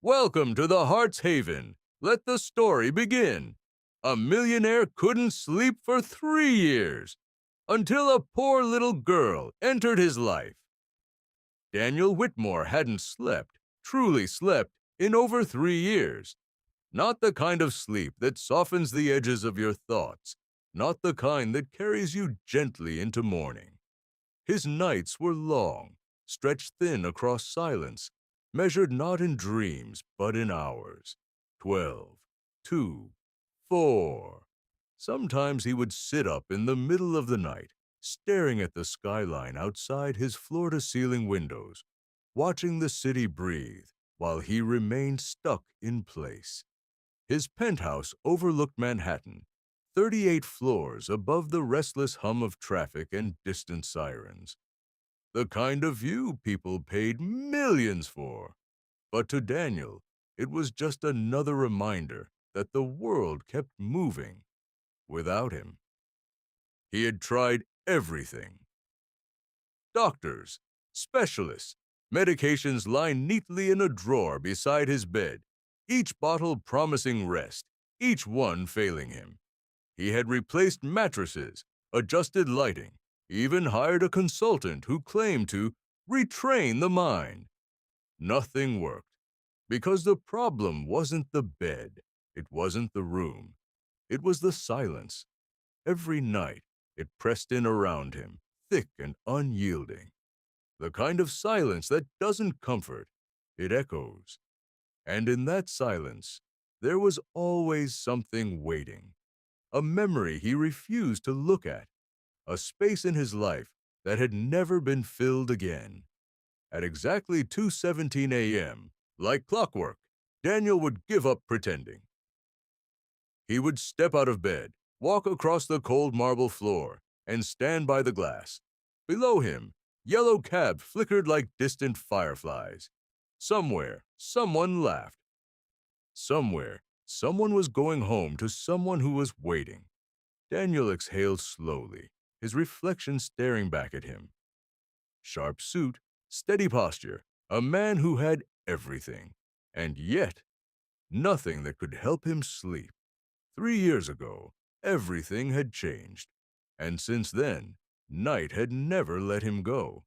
Welcome to the Heart's Haven. Let the story begin. A millionaire couldn't sleep for 3 years until a poor little girl entered his life. Daniel Whitmore hadn't slept, truly slept, in over 3 years. Not the kind of sleep that softens the edges of your thoughts, not the kind that carries you gently into morning. His nights were long, stretched thin across silence, measured not in dreams but in hours. 12, 2, 4. Sometimes he would sit up in the middle of the night, staring at the skyline outside his floor-to-ceiling windows, watching the city breathe while he remained stuck in place. His penthouse overlooked Manhattan, 38 floors above the restless hum of traffic and distant sirens. The kind of view people paid millions for. But to Daniel, it was just another reminder that the world kept moving without him. He had tried everything. Doctors, specialists, medications lined neatly in a drawer beside his bed, each bottle promising rest, each one failing him. He had replaced mattresses, adjusted lighting, even hired a consultant who claimed to retrain the mind. Nothing worked, because the problem wasn't the bed, it wasn't the room, it was the silence. Every night, it pressed in around him, thick and unyielding. The kind of silence that doesn't comfort, it echoes. And in that silence, there was always something waiting. A memory he refused to look at, a space in his life that had never been filled again. At exactly 2:17 a.m., like clockwork, Daniel would give up pretending. He would step out of bed, walk across the cold marble floor, and stand by the glass. Below him, yellow cabs flickered like distant fireflies. Somewhere, someone laughed. Somewhere, someone was going home to someone who was waiting. Daniel exhaled slowly, his reflection staring back at him. Sharp suit, steady posture, a man who had everything, and yet nothing that could help him sleep. 3 years ago, everything had changed, and since then, night had never let him go.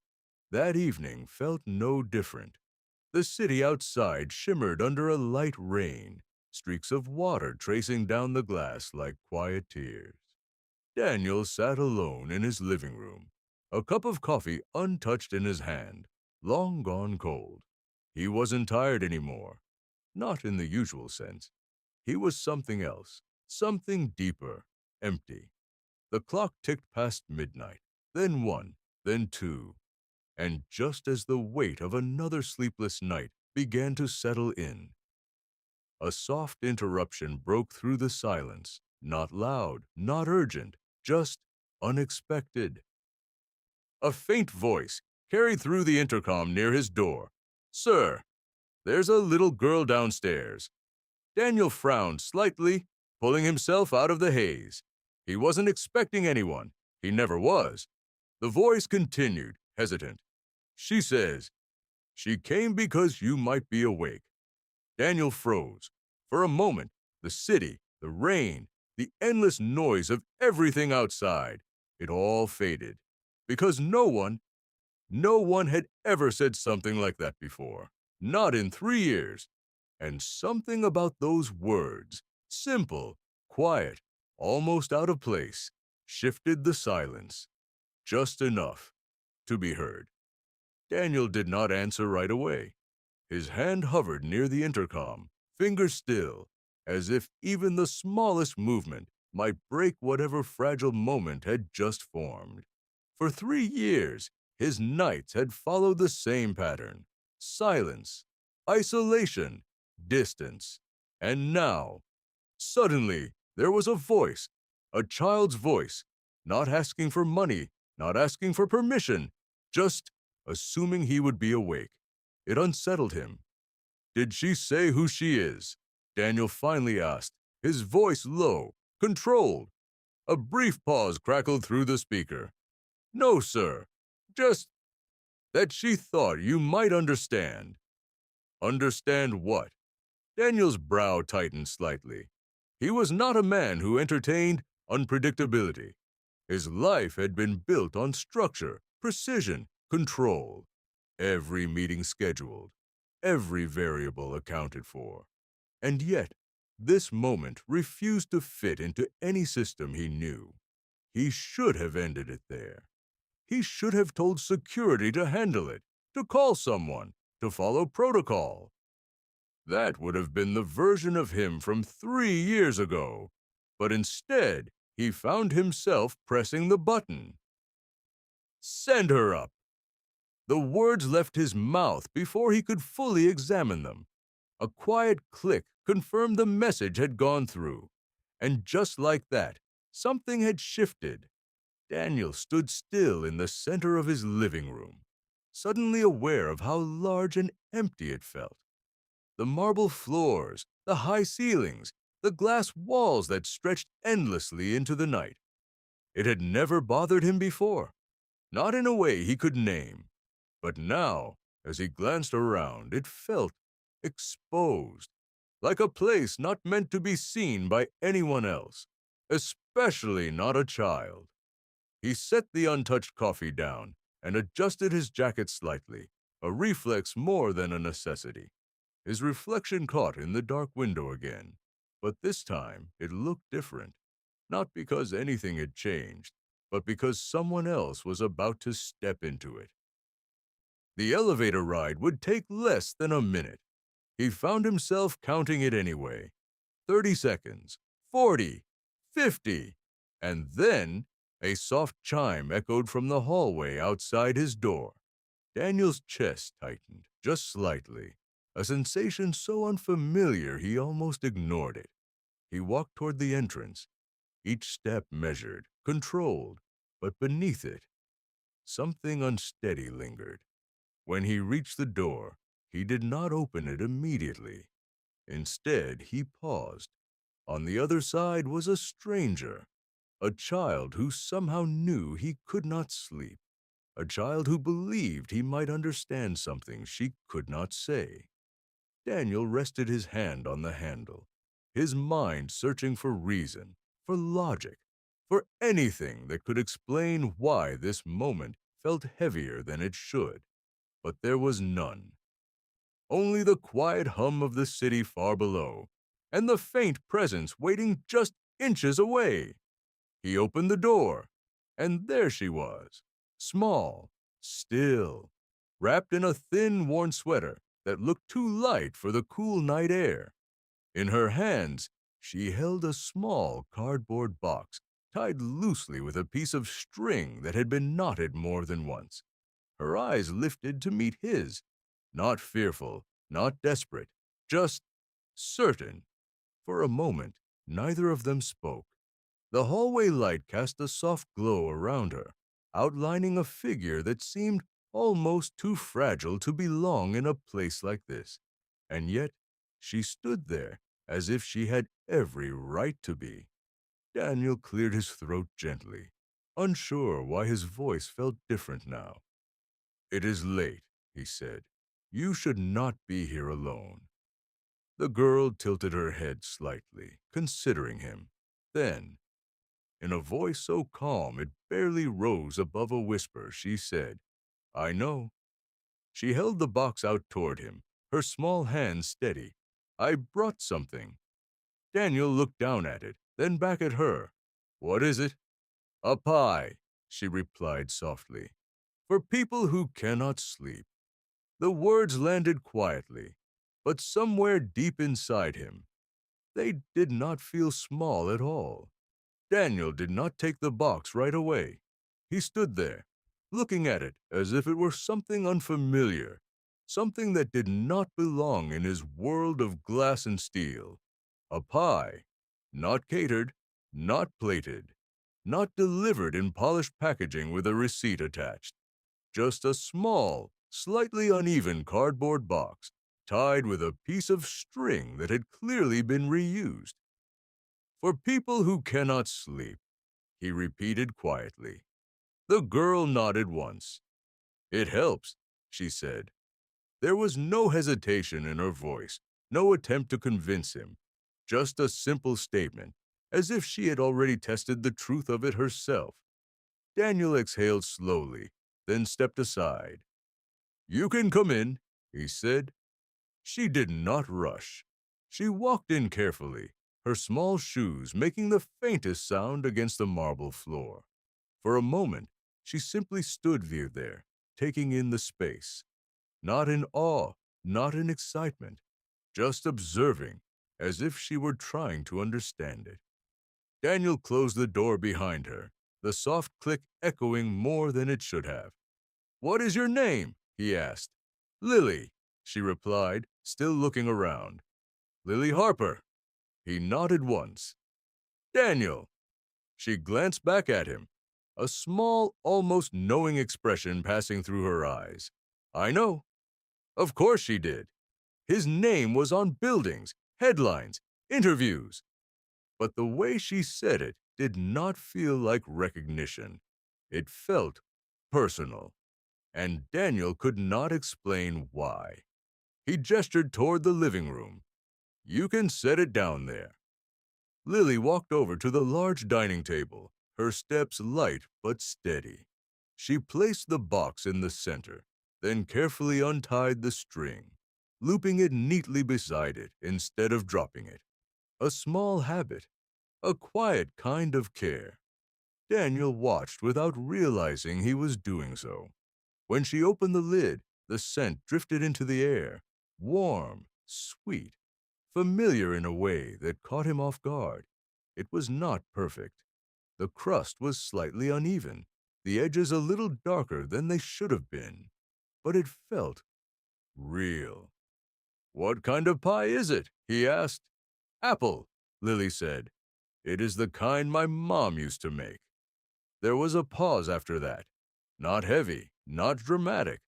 That evening felt no different. The city outside shimmered under a light rain, streaks of water tracing down the glass like quiet tears. Daniel sat alone in his living room, a cup of coffee untouched in his hand, long gone cold. He wasn't tired anymore, not in the usual sense. He was something else, something deeper, empty. The clock ticked past midnight, then 1, then 2, and just as the weight of another sleepless night began to settle in, a soft interruption broke through the silence, not loud, not urgent, just unexpected. A faint voice carried through the intercom near his door. "Sir, there's a little girl downstairs." Daniel frowned slightly, pulling himself out of the haze. He wasn't expecting anyone. He never was. The voice continued, hesitant. "She says, she came because you might be awake." Daniel froze. For a moment, the city, the rain, the endless noise of everything outside, it all faded. Because no one had ever said something like that before. Not in 3 years. And something about those words, simple, quiet, almost out of place, shifted the silence. Just enough to be heard. Daniel did not answer right away. His hand hovered near the intercom, fingers still, as if even the smallest movement might break whatever fragile moment had just formed. For 3 years, his nights had followed the same pattern: silence, isolation, distance. And now, suddenly, there was a voice, a child's voice, not asking for money, not asking for permission, just assuming he would be awake. It unsettled him. "Did she say who she is?" Daniel finally asked, his voice low, controlled. A brief pause crackled through the speaker. "No, sir. Just that she thought you might understand." "Understand what?" Daniel's brow tightened slightly. He was not a man who entertained unpredictability. His life had been built on structure, precision, control. Every meeting scheduled, every variable accounted for. And yet, this moment refused to fit into any system he knew. He should have ended it there. He should have told security to handle it, to call someone, to follow protocol. That would have been the version of him from 3 years ago. But instead, he found himself pressing the button. Send her up. The words left his mouth before he could fully examine them. A quiet click confirmed the message had gone through. And just like that, something had shifted. Daniel stood still in the center of his living room, suddenly aware of how large and empty it felt. The marble floors, the high ceilings, the glass walls that stretched endlessly into the night. It had never bothered him before, not in a way he could name. But now, as he glanced around, it felt exposed, like a place not meant to be seen by anyone else, especially not a child. He set the untouched coffee down and adjusted his jacket slightly, a reflex more than a necessity. His reflection caught in the dark window again, but this time it looked different, not because anything had changed, but because someone else was about to step into it. The elevator ride would take less than a minute. He found himself counting it anyway. 30 seconds, 40, 50, and then a soft chime echoed from the hallway outside his door. Daniel's chest tightened, just slightly, a sensation so unfamiliar he almost ignored it. He walked toward the entrance, each step measured, controlled, but beneath it, something unsteady lingered. When he reached the door, he did not open it immediately. Instead, he paused. On the other side was a stranger, a child who somehow knew he could not sleep, a child who believed he might understand something she could not say. Daniel rested his hand on the handle, his mind searching for reason, for logic, for anything that could explain why this moment felt heavier than it should. But there was none. Only the quiet hum of the city far below, and the faint presence waiting just inches away. He opened the door, and there she was, small, still, wrapped in a thin, worn sweater that looked too light for the cool night air. In her hands, she held a small cardboard box tied loosely with a piece of string that had been knotted more than once. Her eyes lifted to meet his, not fearful, not desperate, just certain. For a moment, neither of them spoke. The hallway light cast a soft glow around her, outlining a figure that seemed almost too fragile to belong in a place like this. And yet, she stood there as if she had every right to be. Daniel cleared his throat gently, unsure why his voice felt different now. "It is late," he said. "You should not be here alone." The girl tilted her head slightly, considering him. Then, in a voice so calm it barely rose above a whisper, she said, "I know." She held the box out toward him, her small hand steady. "I brought something." Daniel looked down at it, then back at her. "What is it?" "A pie," she replied softly. "For people who cannot sleep." The words landed quietly, but somewhere deep inside him, they did not feel small at all. Daniel did not take the box right away. He stood there, looking at it as if it were something unfamiliar, something that did not belong in his world of glass and steel. A pie, not catered, not plated, not delivered in polished packaging with a receipt attached. Just a small, slightly uneven cardboard box tied with a piece of string that had clearly been reused. "For people who cannot sleep," he repeated quietly. The girl nodded once. "It helps," she said. There was no hesitation in her voice, no attempt to convince him, just a simple statement, as if she had already tested the truth of it herself. Daniel exhaled slowly, then stepped aside. "You can come in," he said. She did not rush. She walked in carefully, her small shoes making the faintest sound against the marble floor. For a moment, she simply stood there, taking in the space. Not in awe, not in excitement, just observing, as if she were trying to understand it. Daniel closed the door behind her, the soft click echoing more than it should have. "What is your name?" he asked. "Lily," she replied, still looking around. "Lily Harper." He nodded once. "Daniel." She glanced back at him, a small, almost knowing expression passing through her eyes. "I know." Of course she did. His name was on buildings, headlines, interviews. But the way she said it did not feel like recognition. It felt personal, and Daniel could not explain why. He gestured toward the living room. "You can set it down there." Lily walked over to the large dining table, her steps light but steady. She placed the box in the center, then carefully untied the string, looping it neatly beside it instead of dropping it. A small habit, a quiet kind of care. Daniel watched without realizing he was doing so. When she opened the lid, the scent drifted into the air, warm, sweet, familiar in a way that caught him off guard. It was not perfect. The crust was slightly uneven, the edges a little darker than they should have been, but it felt real. "What kind of pie is it?" he asked. "Apple," Lily said. "It is the kind my mom used to make." There was a pause after that. Not heavy, not dramatic,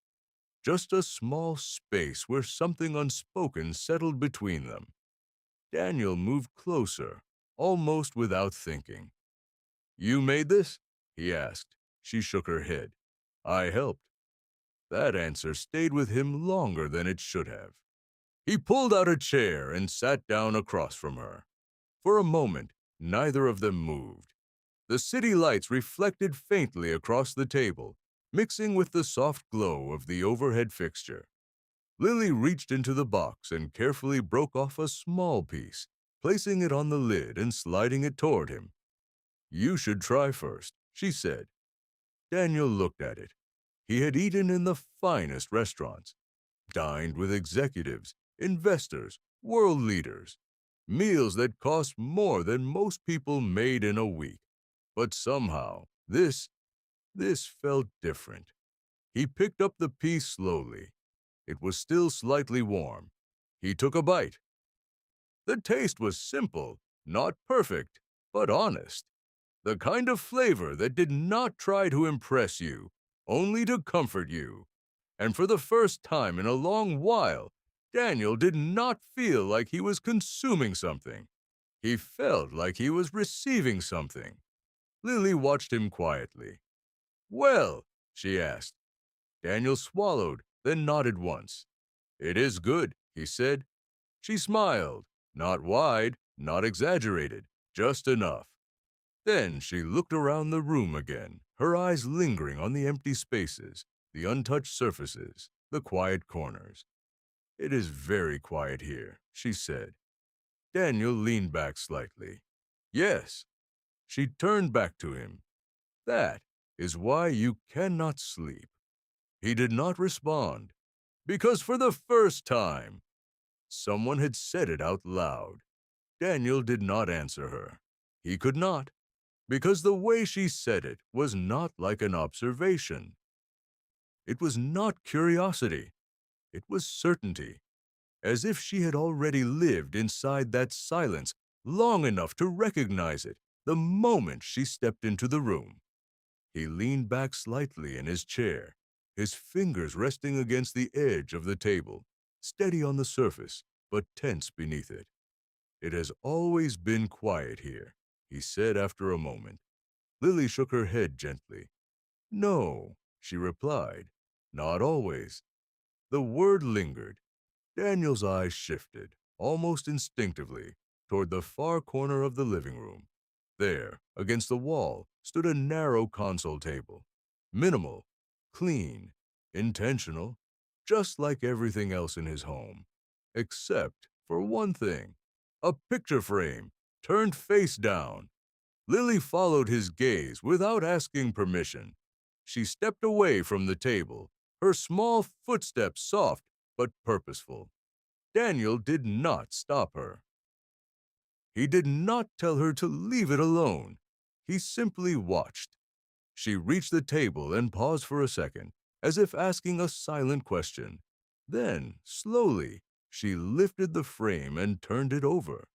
just a small space where something unspoken settled between them. Daniel moved closer, almost without thinking. "You made this?" he asked. She shook her head. "I helped." That answer stayed with him longer than it should have. He pulled out a chair and sat down across from her. For a moment, neither of them moved. The city lights reflected faintly across the table, mixing with the soft glow of the overhead fixture. Lily reached into the box and carefully broke off a small piece, placing it on the lid and sliding it toward him. "You should try first," she said. Daniel looked at it. He had eaten in the finest restaurants, dined with executives, investors, world leaders, meals that cost more than most people made in a week. But somehow, this felt different. He picked up the piece slowly. It was still slightly warm. He took a bite. The taste was simple, not perfect, but honest. The kind of flavor that did not try to impress you, only to comfort you. And for the first time in a long while, Daniel did not feel like he was consuming something. He felt like he was receiving something. Lily watched him quietly. "Well?" she asked. Daniel swallowed, then nodded once. "It is good," he said. She smiled, not wide, not exaggerated, just enough. Then she looked around the room again, her eyes lingering on the empty spaces, the untouched surfaces, the quiet corners. "It is very quiet here," she said. Daniel leaned back slightly. "Yes." She turned back to him. "That is why you cannot sleep." He did not respond, because for the first time, someone had said it out loud. Daniel did not answer her. He could not, because the way she said it was not like an observation. It was not curiosity. It was certainty, as if she had already lived inside that silence long enough to recognize it the moment she stepped into the room. He leaned back slightly in his chair, his fingers resting against the edge of the table, steady on the surface, but tense beneath it. "It has always been quiet here," he said after a moment. Lily shook her head gently. "No," she replied, "not always." The word lingered. Daniel's eyes shifted. almost instinctively, toward the far corner of the living room. There, against the wall, stood a narrow console table. Minimal, clean, intentional, just like everything else in his home. Except for one thing, a picture frame turned face down. Lily followed his gaze without asking permission. She stepped away from the table, her small footsteps soft but purposeful. Daniel did not stop her. He did not tell her to leave it alone. He simply watched. She reached the table and paused for a second, as if asking a silent question. Then, slowly, she lifted the frame and turned it over.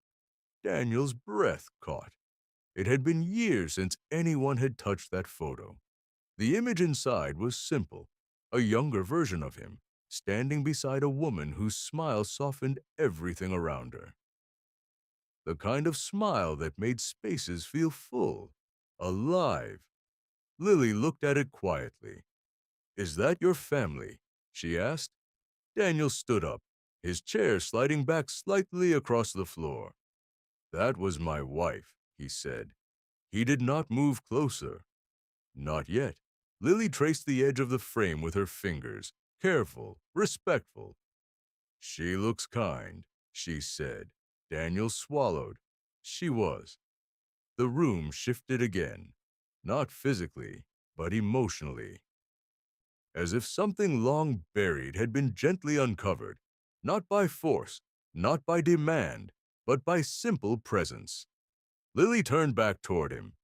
Daniel's breath caught. It had been years since anyone had touched that photo. The image inside was simple, a younger version of him, standing beside a woman whose smile softened everything around her. The kind of smile that made spaces feel full, alive. Lily looked at it quietly. "Is that your family?" she asked. Daniel stood up, his chair sliding back slightly across the floor. "That was my wife," he said. He did not move closer. "Not yet." Lily traced the edge of the frame with her fingers, careful, respectful. "She looks kind," she said. Daniel swallowed. She was. The room shifted again, not physically, but emotionally, as if something long buried had been gently uncovered, not by force, not by demand, but by simple presence. Lily turned back toward him.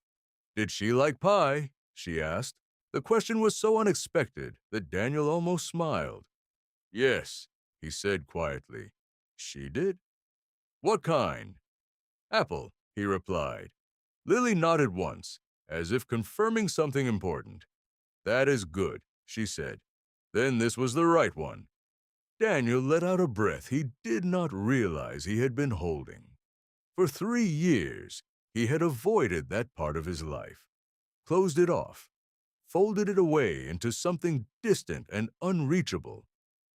"Did she like pie?" she asked. The question was so unexpected that Daniel almost smiled. "Yes," he said quietly. "She did." "What kind?" "Apple," he replied. Lily nodded once, as if confirming something important. "That is good," she said. Then this was the right one. Daniel let out a breath he did not realize he had been holding. For 3 years, he had avoided that part of his life, closed it off, folded it away into something distant and unreachable,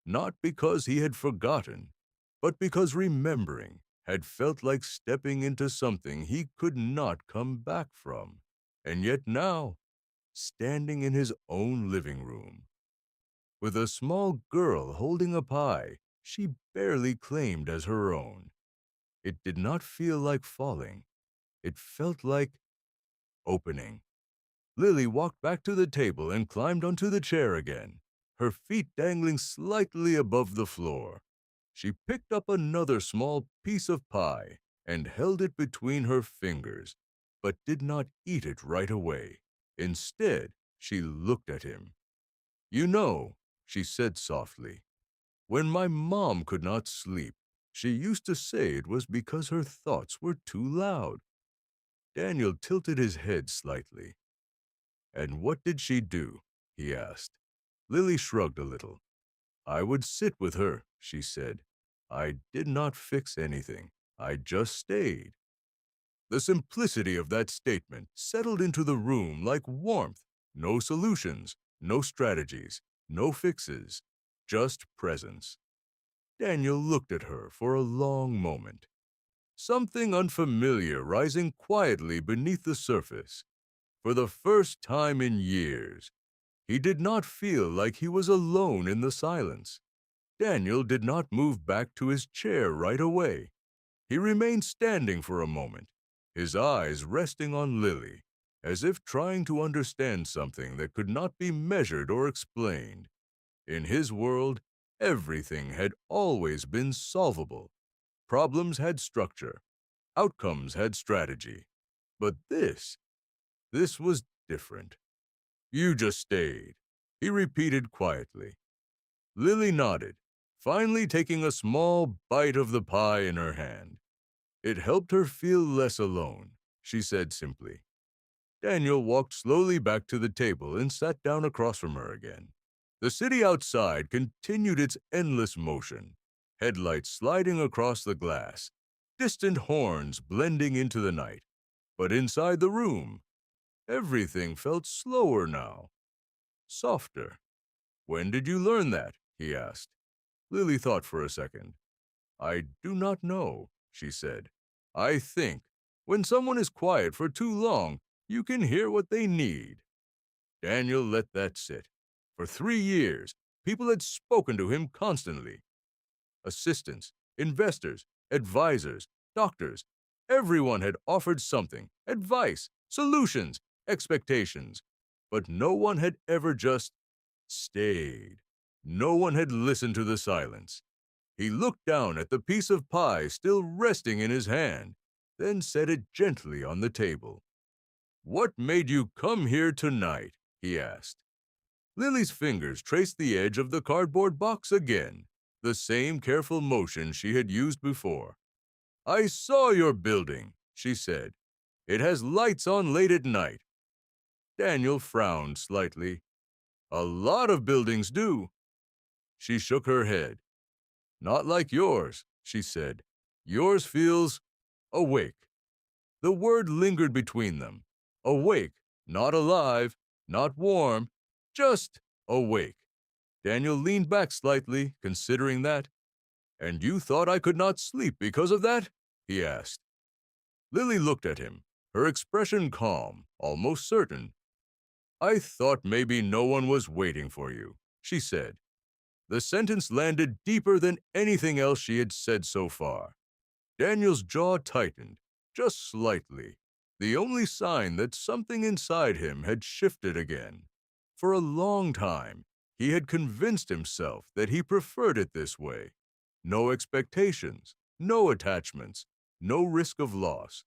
not because he had forgotten, but because remembering had felt like stepping into something he could not come back from. And yet now, standing in his own living room, with a small girl holding a pie she barely claimed as her own, it did not feel like falling. It felt like opening. Lily walked back to the table and climbed onto the chair again, her feet dangling slightly above the floor. She picked up another small piece of pie and held it between her fingers, but did not eat it right away. Instead, she looked at him. "You know," she said softly, "when my mom could not sleep, she used to say it was because her thoughts were too loud." Daniel tilted his head slightly. "And what did she do?" he asked. Lily shrugged a little. "I would sit with her," she said. "I did not fix anything. I just stayed." The simplicity of that statement settled into the room like warmth. No solutions, no strategies, no fixes, just presence. Daniel looked at her for a long moment, something unfamiliar rising quietly beneath the surface. For the first time in years, he did not feel like he was alone in the silence. Daniel did not move back to his chair right away. He remained standing for a moment, his eyes resting on Lily, as if trying to understand something that could not be measured or explained. In his world, everything had always been solvable. Problems had structure, outcomes had strategy. But this was different. "You just stayed," he repeated quietly. Lily nodded, finally taking a small bite of the pie in her hand. It helped her feel less alone, she said simply. Daniel walked slowly back to the table and sat down across from her again. The city outside continued its endless motion, headlights sliding across the glass, distant horns blending into the night. But inside the room, everything felt slower now, softer. "When did you learn that?" he asked. Lily thought for a second. I do not know, she said. I think when someone is quiet for too long, you can hear what they need. Daniel let that sit. For 3 years, people had spoken to him constantly. Assistants, investors, advisors, doctors. Everyone had offered something, advice, solutions, expectations. But no one had ever just stayed. No one had listened to the silence. He looked down at the piece of pie still resting in his hand, then set it gently on the table. What made you come here tonight? He asked. Lily's fingers traced the edge of the cardboard box again, the same careful motion she had used before. I saw your building, she said. It has lights on late at night. Daniel frowned slightly. A lot of buildings do. She shook her head. Not like yours, she said. Yours feels awake. The word lingered between them. Awake, not alive, not warm, just awake. Daniel leaned back slightly, considering that. And you thought I could not sleep because of that? He asked. Lily looked at him, her expression calm, almost certain. I thought maybe no one was waiting for you, she said. The sentence landed deeper than anything else she had said so far. Daniel's jaw tightened, just slightly, the only sign that something inside him had shifted again. For a long time, he had convinced himself that he preferred it this way. No expectations, no attachments, no risk of loss.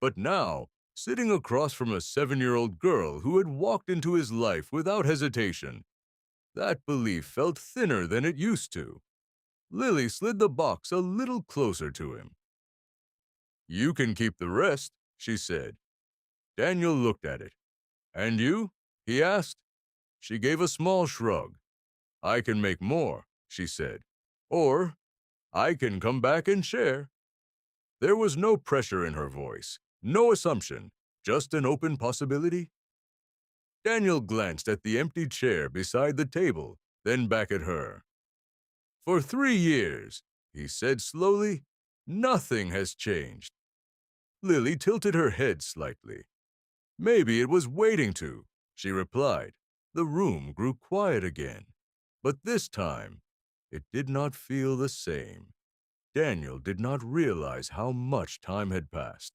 But now, sitting across from a 7-year-old girl who had walked into his life without hesitation, that belief felt thinner than it used to. Lily slid the box a little closer to him. You can keep the rest, she said. Daniel looked at it. And you? He asked. She gave a small shrug. I can make more, she said. Or I can come back and share. There was no pressure in her voice, no assumption, just an open possibility. Daniel glanced at the empty chair beside the table, then back at her. For 3 years, he said slowly, nothing has changed. Lily tilted her head slightly. Maybe it was waiting to, she replied. The room grew quiet again. But this time, it did not feel the same. Daniel did not realize how much time had passed.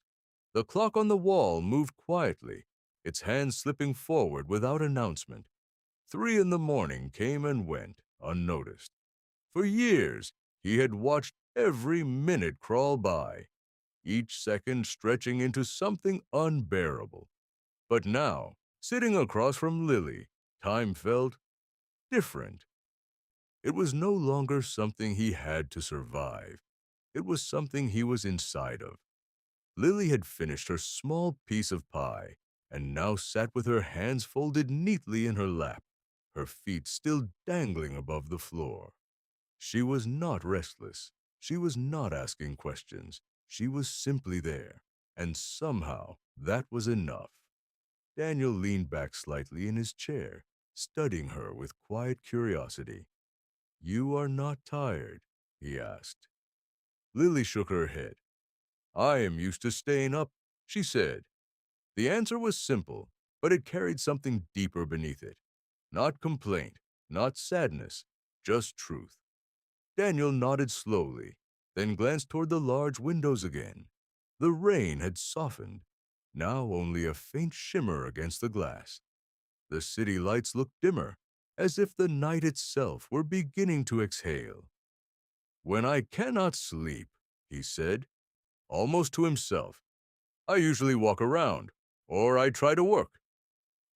The clock on the wall moved quietly, its hands slipping forward without announcement. 3 in the morning came and went, unnoticed. For years, he had watched every minute crawl by, each second stretching into something unbearable. But now, sitting across from Lily, time felt different. It was no longer something he had to survive. It was something he was inside of. Lily had finished her small piece of pie and now sat with her hands folded neatly in her lap, her feet still dangling above the floor. She was not restless. She was not asking questions. She was simply there, and somehow that was enough. Daniel leaned back slightly in his chair, studying her with quiet curiosity. You are not tired? He asked. Lily shook her head. I am used to staying up, she said. The answer was simple, but it carried something deeper beneath it. Not complaint, not sadness, just truth. Daniel nodded slowly, then glanced toward the large windows again. The rain had softened, now only a faint shimmer against the glass. The city lights looked dimmer, as if the night itself were beginning to exhale. When I cannot sleep, he said, almost to himself, I usually walk around, or I try to work.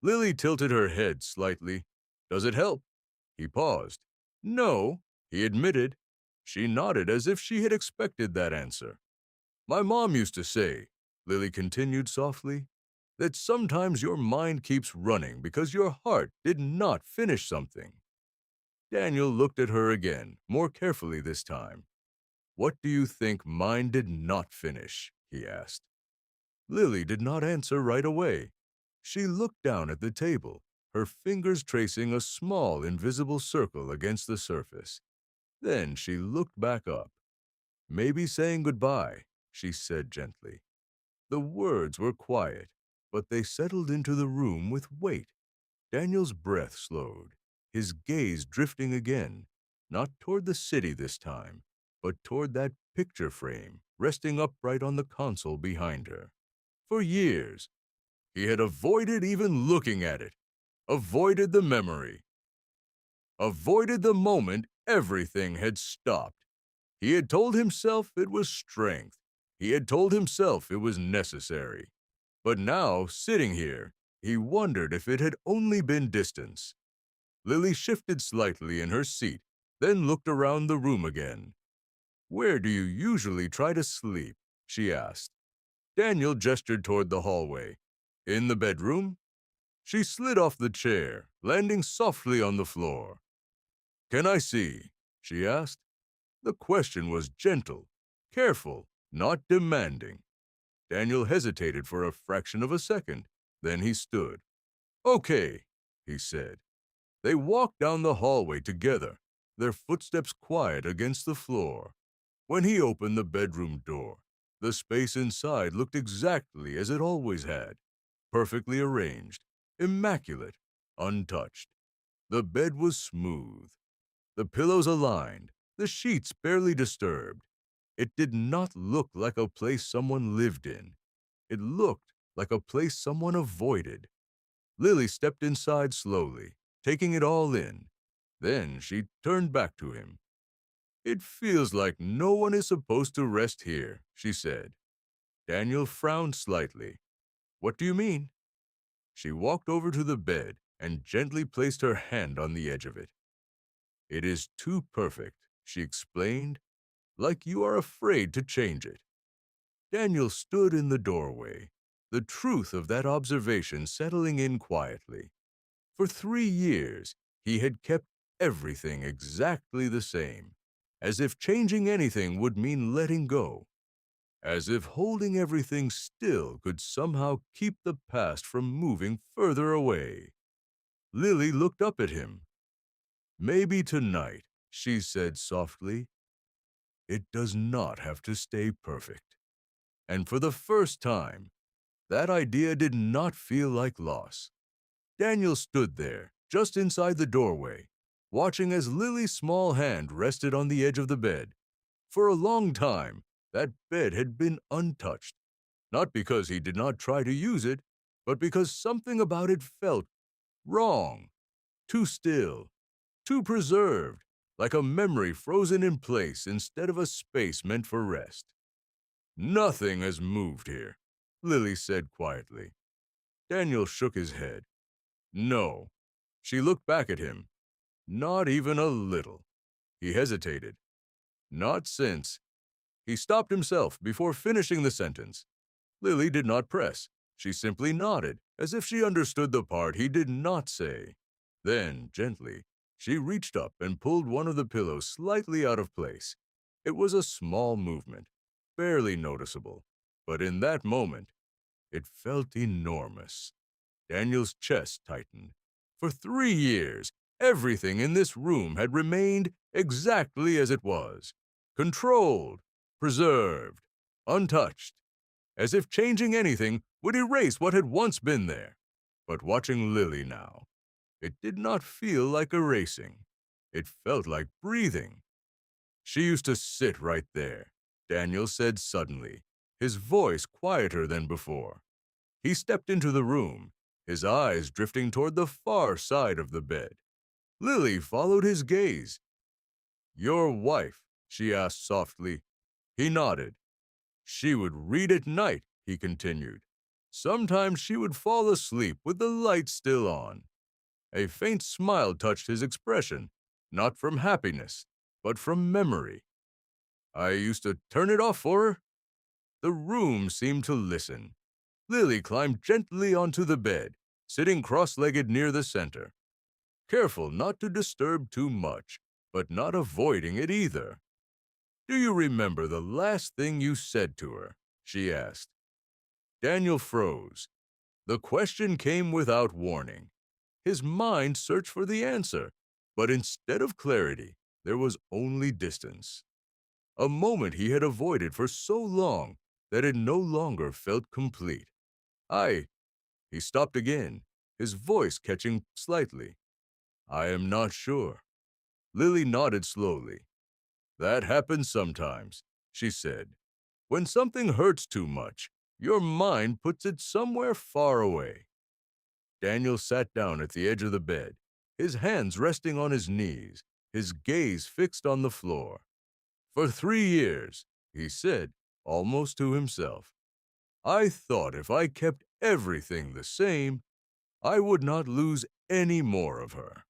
Lily tilted her head slightly. Does it help? He paused. No, he admitted. She nodded as if she had expected that answer. My mom used to say, Lily continued softly, that sometimes your mind keeps running because your heart did not finish something. Daniel looked at her again, more carefully this time. What do you think mine did not finish? He asked. Lily did not answer right away. She looked down at the table, her fingers tracing a small invisible circle against the surface. Then she looked back up. Maybe saying goodbye, she said gently. The words were quiet, but they settled into the room with weight. Daniel's breath slowed, his gaze drifting again, not toward the city this time, but toward that picture frame resting upright on the console behind her. For years, he had avoided even looking at it, avoided the memory, avoided the moment everything had stopped. He had told himself it was strength. He had told himself it was necessary. But now, sitting here, he wondered if it had only been distance. Lily shifted slightly in her seat, then looked around the room again. "Where do you usually try to sleep?" she asked. Daniel gestured toward the hallway. "In the bedroom?" She slid off the chair, landing softly on the floor. "Can I see?" she asked. The question was gentle, careful, not demanding. Daniel hesitated for a fraction of a second. Then he stood. "Okay," he said. They walked down the hallway together, their footsteps quiet against the floor. When he opened the bedroom door, the space inside looked exactly as it always had, perfectly arranged, immaculate, untouched. The bed was smooth, the pillows aligned, the sheets barely disturbed. It did not look like a place someone lived in. It looked like a place someone avoided. Lily stepped inside slowly, taking it all in. Then she turned back to him. "It feels like no one is supposed to rest here," she said. Daniel frowned slightly. "What do you mean?" She walked over to the bed and gently placed her hand on the edge of it. "It is too perfect," she explained, "like you are afraid to change it." Daniel stood in the doorway, the truth of that observation settling in quietly. For 3 years, he had kept everything exactly the same, as if changing anything would mean letting go, as if holding everything still could somehow keep the past from moving further away. Lily looked up at him. "Maybe tonight," she said softly, "it does not have to stay perfect." And for the first time, that idea did not feel like loss. Daniel stood there, just inside the doorway, watching as Lily's small hand rested on the edge of the bed. For a long time, that bed had been untouched, not because he did not try to use it, but because something about it felt wrong, too still, too preserved, like a memory frozen in place instead of a space meant for rest. "Nothing has moved here," Lily said quietly. Daniel shook his head. "No." She looked back at him. "Not even a little." He hesitated. "Not since." He stopped himself before finishing the sentence. Lily did not press. She simply nodded, as if she understood the part he did not say. Then, gently, she reached up and pulled one of the pillows slightly out of place. It was a small movement, barely noticeable, but in that moment, it felt enormous. Daniel's chest tightened. For 3 years, everything in this room had remained exactly as it was, controlled, preserved, untouched, as if changing anything would erase what had once been there. But watching Lily now, it did not feel like erasing. It felt like breathing. "She used to sit right there," Daniel said suddenly, his voice quieter than before. He stepped into the room, his eyes drifting toward the far side of the bed. Lily followed his gaze. "Your wife?" she asked softly. He nodded. "She would read at night," he continued. "Sometimes she would fall asleep with the light still on." A faint smile touched his expression, not from happiness, but from memory. "I used to turn it off for her." The room seemed to listen. Lily climbed gently onto the bed, sitting cross-legged near the center, careful not to disturb too much, but not avoiding it either. "Do you remember the last thing you said to her?" she asked. Daniel froze. The question came without warning. His mind searched for the answer, but instead of clarity, there was only distance. a moment he had avoided for so long that it no longer felt complete. I, he stopped again, his voice catching slightly. I am not sure. Lily nodded slowly. That happens sometimes, she said. When something hurts too much, your mind puts it somewhere far away. Daniel sat down at the edge of the bed, his hands resting on his knees, his gaze fixed on the floor. For 3 years, he said, almost to himself, I thought if I kept everything the same, I would not lose any more of her.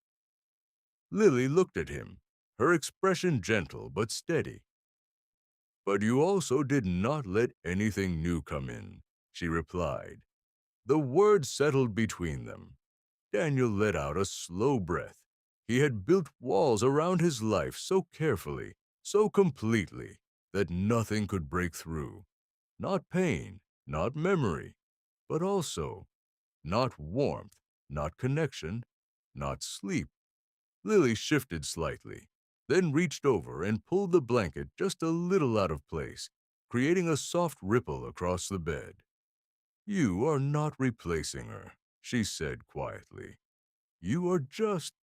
Lily looked at him, her expression gentle but steady. But you also did not let anything new come in, she replied. The words settled between them. Daniel let out a slow breath. He had built walls around his life so carefully, so completely, that nothing could break through. Not pain, not memory, but also not warmth, not connection, not sleep. Lily shifted slightly, then reached over and pulled the blanket just a little out of place, creating a soft ripple across the bed. You are not replacing her, she said quietly. You are just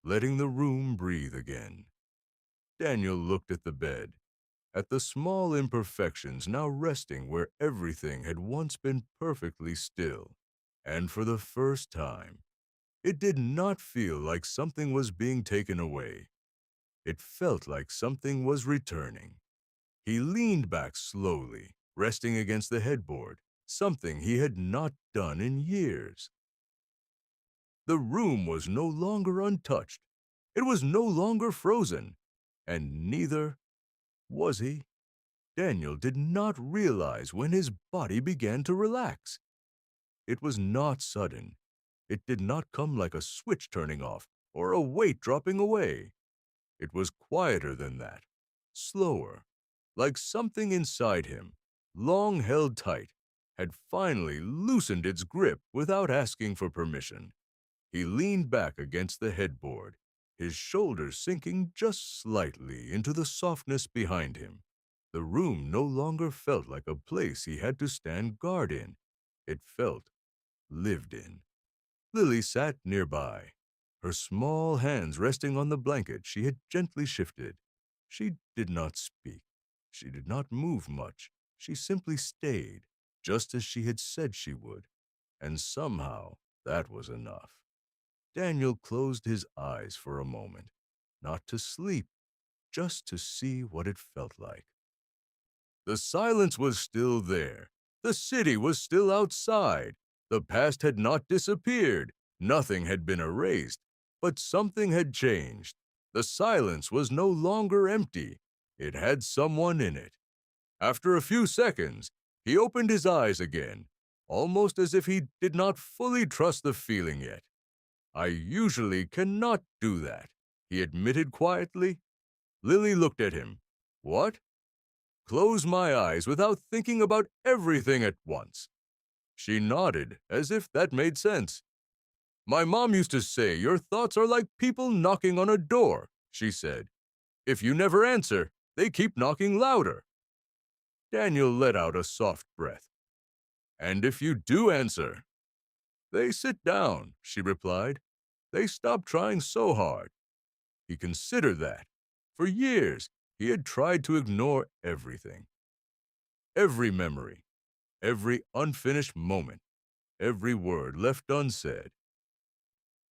letting the room breathe again. Daniel looked at the bed, at the small imperfections now resting where everything had once been perfectly still, and for the first time, it did not feel like something was being taken away. It felt like something was returning. He leaned back slowly, resting against the headboard, something he had not done in years. The room was no longer untouched. It was no longer frozen, and neither was he. Daniel did not realize when his body began to relax. It was not sudden. It did not come like a switch turning off or a weight dropping away. It was quieter than that, slower, like something inside him, long held tight, had finally loosened its grip without asking for permission. He leaned back against the headboard, his shoulders sinking just slightly into the softness behind him. The room no longer felt like a place he had to stand guard in. It felt lived in. Lily sat nearby, her small hands resting on the blanket she had gently shifted. She did not speak. She did not move much. She simply stayed, just as she had said she would. And somehow that was enough. Daniel closed his eyes for a moment, not to sleep, just to see what it felt like. The silence was still there. The city was still outside. The past had not disappeared. Nothing had been erased. But something had changed. The silence was no longer empty. It had someone in it. After a few seconds, he opened his eyes again, almost as if he did not fully trust the feeling yet. I usually cannot do that, he admitted quietly. Lily looked at him. What? Close my eyes without thinking about everything at once. She nodded, as if that made sense. My mom used to say your thoughts are like people knocking on a door, she said. If you never answer, they keep knocking louder. Daniel let out a soft breath. And if you do answer? They sit down, she replied. They stop trying so hard. He considered that. For years, he had tried to ignore everything. Every memory, every unfinished moment, every word left unsaid.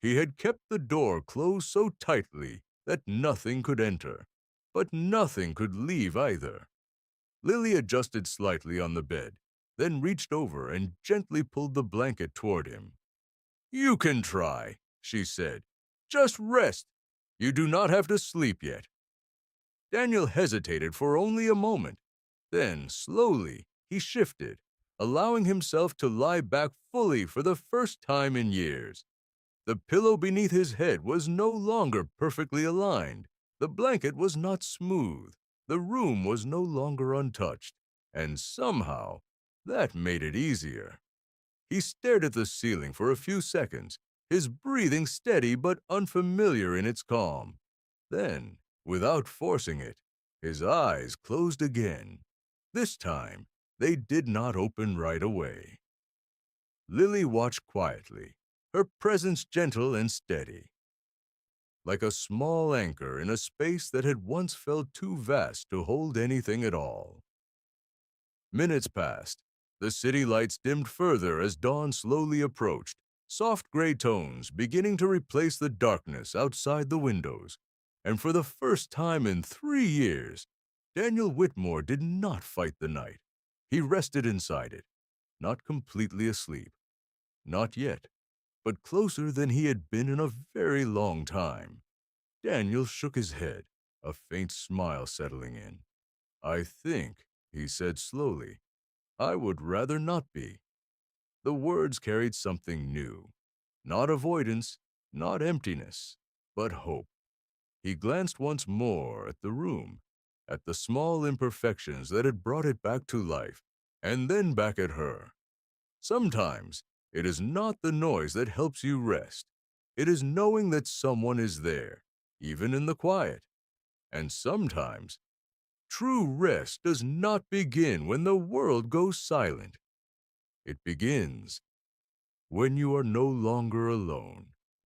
He had kept the door closed so tightly that nothing could enter, but nothing could leave either. Lily adjusted slightly on the bed, then reached over and gently pulled the blanket toward him. You can try, she said. Just rest. You do not have to sleep yet. Daniel hesitated for only a moment. Then, slowly, he shifted, allowing himself to lie back fully for the first time in years. The pillow beneath his head was no longer perfectly aligned. The blanket was not smooth. The room was no longer untouched. And somehow, that made it easier. He stared at the ceiling for a few seconds, his breathing steady but unfamiliar in its calm. Then, without forcing it, His eyes closed again. This time, they did not open right away. Lily watched quietly, her presence gentle and steady, like a small anchor in a space that had once felt too vast to hold anything at all. Minutes passed. The city lights dimmed further as dawn slowly approached, soft gray tones beginning to replace the darkness outside the windows. And for the first time in 3 years, Daniel Whitmore did not fight the night. He rested inside it, not completely asleep, not yet, but closer than he had been in a very long time. Daniel shook his head, a faint smile settling in. I think, he said slowly, I would rather not be. The words carried something new. Not avoidance, not emptiness, but hope. He glanced once more at the room, at the small imperfections that had brought it back to life, and then back at her. Sometimes it is not the noise that helps you rest. It is knowing that someone is there, even in the quiet. And sometimes true rest does not begin when the world goes silent. It begins when you are no longer alone.